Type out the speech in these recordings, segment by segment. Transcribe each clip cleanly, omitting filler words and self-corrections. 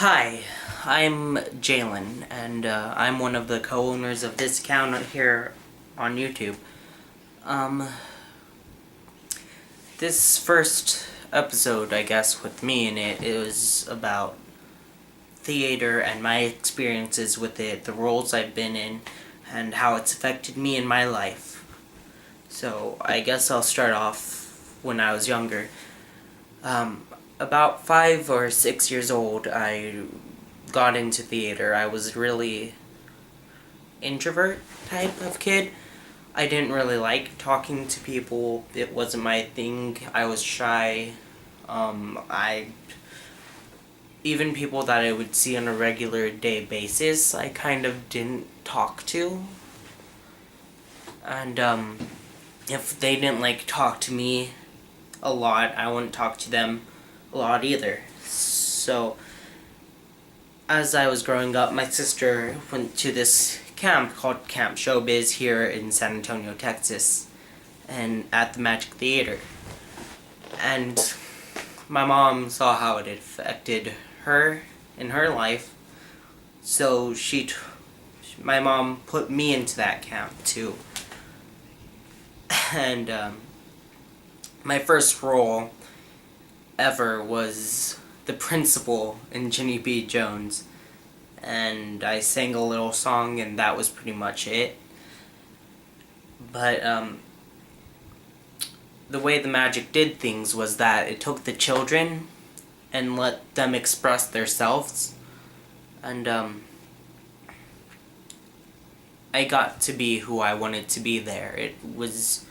Hi, I'm Jalen, and I'm one of the co-owners of this account here on YouTube. Um, this first episode, I guess, with me in it, it was about theater and my experiences with it, the roles I've been in, and how it's affected me in my life. So, I guess I'll start off when I was younger. About 5 or 6 years old, I got into theater. I was really introvert type of kid. I didn't really like talking to people. It wasn't my thing. I was shy. I even people that I would see on a regular day basis, I kind of didn't talk to. And if they didn't talk to me a lot, I wouldn't talk to them a lot either. So as I was growing up, my sister went to this camp called Camp Showbiz here in San Antonio, Texas, and at the Magic Theater. And my mom saw how it affected her in her life, so my mom put me into that camp too. And my first role ever was the principal in Ginny B. Jones, and I sang a little song, and that was pretty much it. But the way the magic did things was that it took the children and let them express themselves, and I got to be who I wanted to be there. It was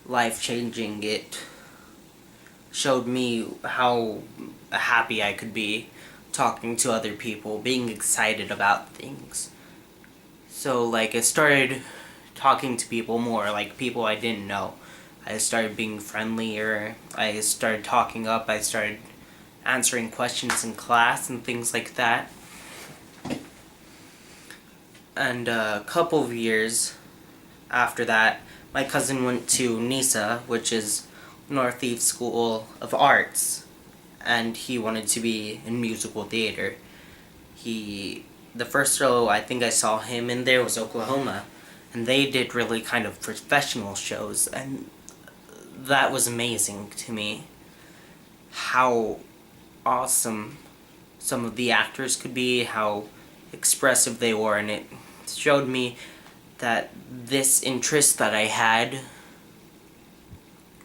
life-changing. It showed me how happy I could be talking to other people, being excited about things. So, I started talking to people more, people I didn't know. I started being friendlier, I started talking up, I started answering questions in class and things like that. And a couple of years after that, my cousin went to NISA, which is Northeast School of Arts, and he wanted to be in musical theater. The first show I think I saw him in there was Oklahoma, and they did really kind of professional shows, and that was amazing to me. How awesome some of the actors could be, how expressive they were, and it showed me that this interest that I had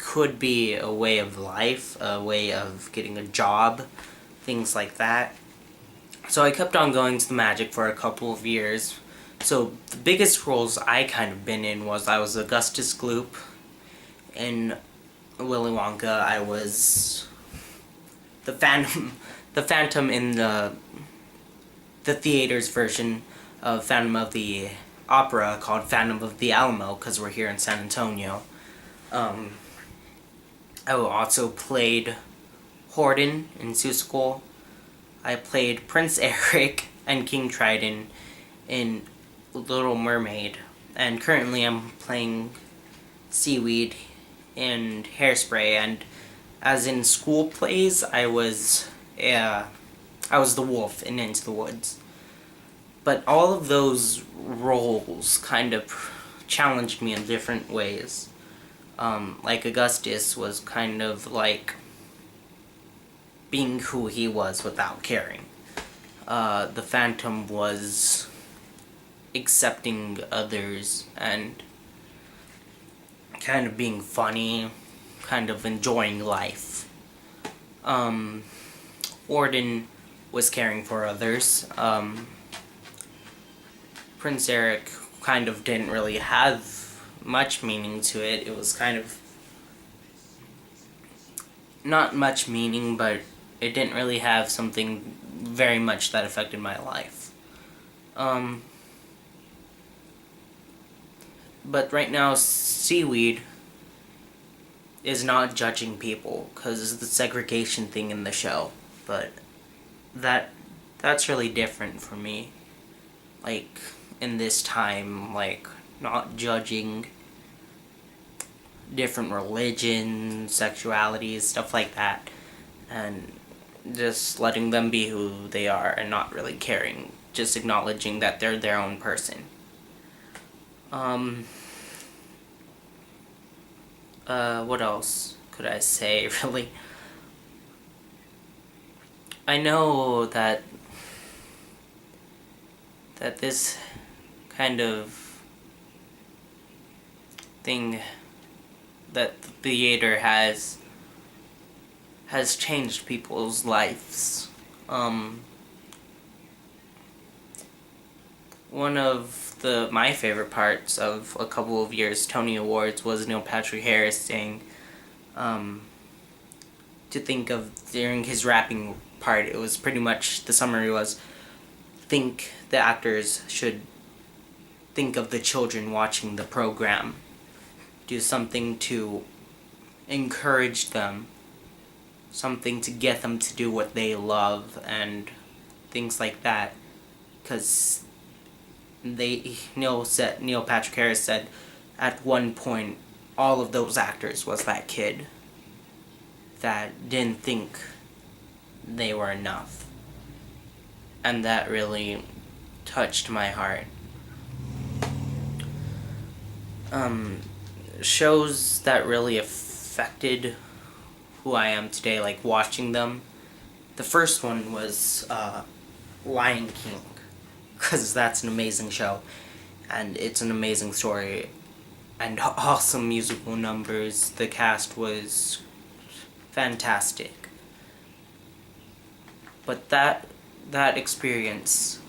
could be a way of life, a way of getting a job, things like that. So I kept on going to the Magic for a couple of years. So the biggest roles I kind of been in was I was Augustus Gloop in Willy Wonka. I was the Phantom in the theater's version of Phantom of the Opera called Phantom of the Alamo, because we're here in San Antonio. I also played Horden in Seussical. I played Prince Eric and King Triton in Little Mermaid. And currently I'm playing Seaweed in Hairspray. And as in school plays, I was the wolf in Into the Woods. But all of those roles kind of challenged me in different ways. Augustus was kind of like being who he was without caring. The Phantom was accepting others and kind of being funny, kind of enjoying life. Orden was caring for others. Prince Eric kind of didn't really have much meaning to it. It was kind of not much meaning, but it didn't really have something very much that affected my life. But right now, Seaweed is not judging people because the segregation thing in the show, but that's really different for me. In this time, not judging different religions, sexualities, stuff like that. And just letting them be who they are and not really caring, just acknowledging that they're their own person. What else could I say, really? I know that this kind of thing that the theater has changed people's lives. One of my favorite parts of a couple of years Tony Awards was Neil Patrick Harris saying, to think of during his rapping part, it was pretty much, the summary was, think the actors should think of the children watching the program. Do something to encourage them, something to get them to do what they love and things like that. Because Neil Patrick Harris said at one point all of those actors was that kid that didn't think they were enough. And that really touched my heart. Shows that really affected who I am today, like watching them. The first one was Lion King, because that's an amazing show, and it's an amazing story, and awesome musical numbers. The cast was fantastic. But that experience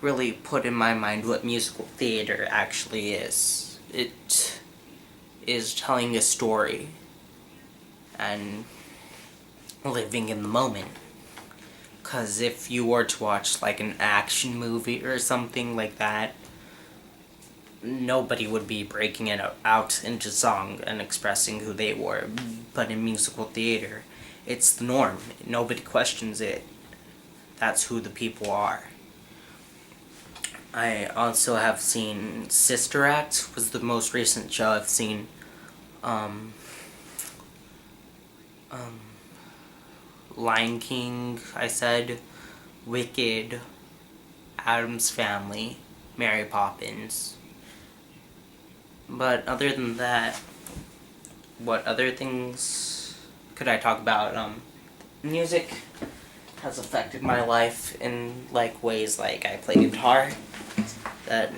really put in my mind what musical theater actually is. It is telling a story and living in the moment. Because if you were to watch like an action movie or something like that, nobody would be breaking it out into song and expressing who they were. But in musical theater, it's the norm. Nobody questions it. That's who the people are. I also have seen Sister Act, was the most recent show I've seen. Lion King, I said, Wicked, Addams Family, Mary Poppins. But other than that, what other things could I talk about? Music has affected my life in like ways, like I play guitar. I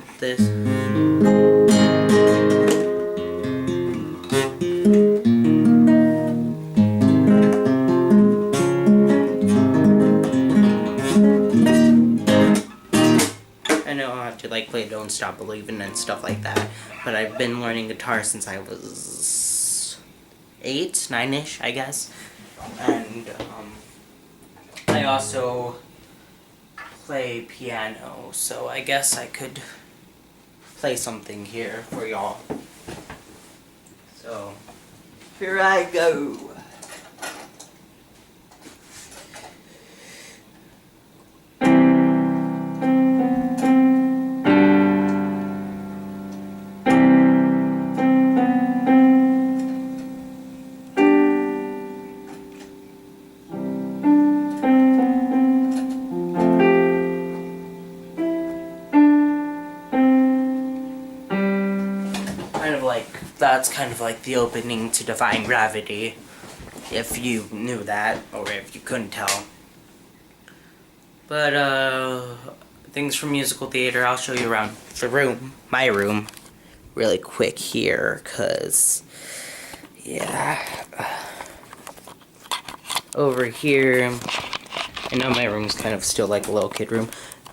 know I have to like play Don't Stop Believin' and stuff like that, but I've been learning guitar since I was 8, 9-ish, I guess. And I also play piano, so I guess I could play something here for y'all. So, here I go. That's kind of like the opening to Defying Gravity, if you knew that, or if you couldn't tell. But, things from musical theater, I'll show you around the room, my room, really quick here, cause, yeah. Over here, I know my room's kind of still like a little kid room,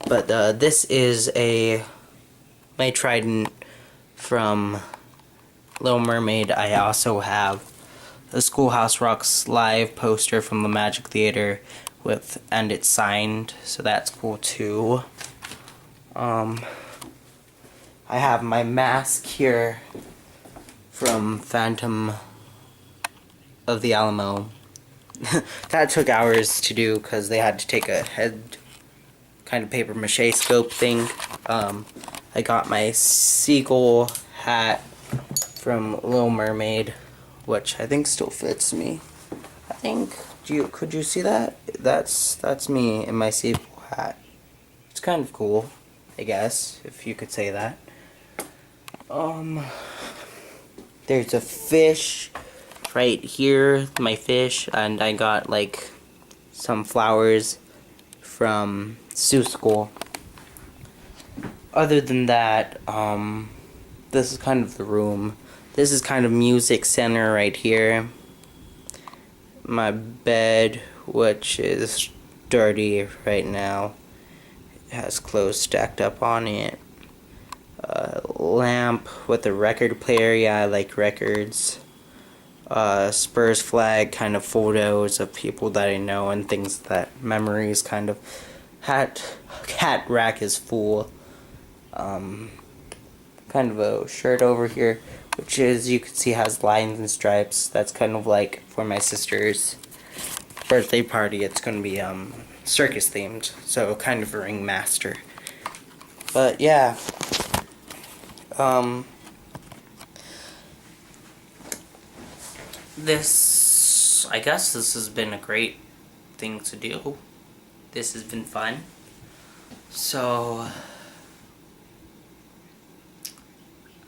but, this is my trident from Little Mermaid. I also have the Schoolhouse Rock's live poster from the Magic Theater and it's signed, so that's cool too. I have my mask here from Phantom of the Alamo. That took hours to do because they had to take a head kind of paper mache scope thing. I got my seagull hat from Little Mermaid, which I think still fits me. I think. Could you see that? That's me in my sequel hat. It's kind of cool, I guess, if you could say that. There's a fish right here, my fish, and I got like some flowers from Sue School. Other than that, this is kind of the room. This is kind of music center right here. My bed, which is dirty right now, it has clothes stacked up on it. Lamp with a record player. Yeah, I like records. Spurs flag, kind of photos of people that I know and things that memories kind of. Hat rack is full. Kind of a shirt over here, which is, you can see, has lines and stripes. That's kind of like for my sister's birthday party. It's gonna be circus themed, so kind of a ringmaster. But yeah, I guess this has been a great thing to do. This has been fun. So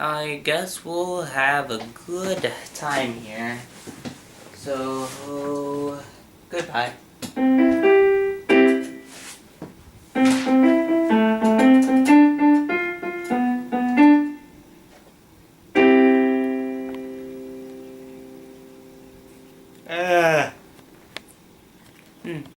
I guess we'll have a good time here. So goodbye.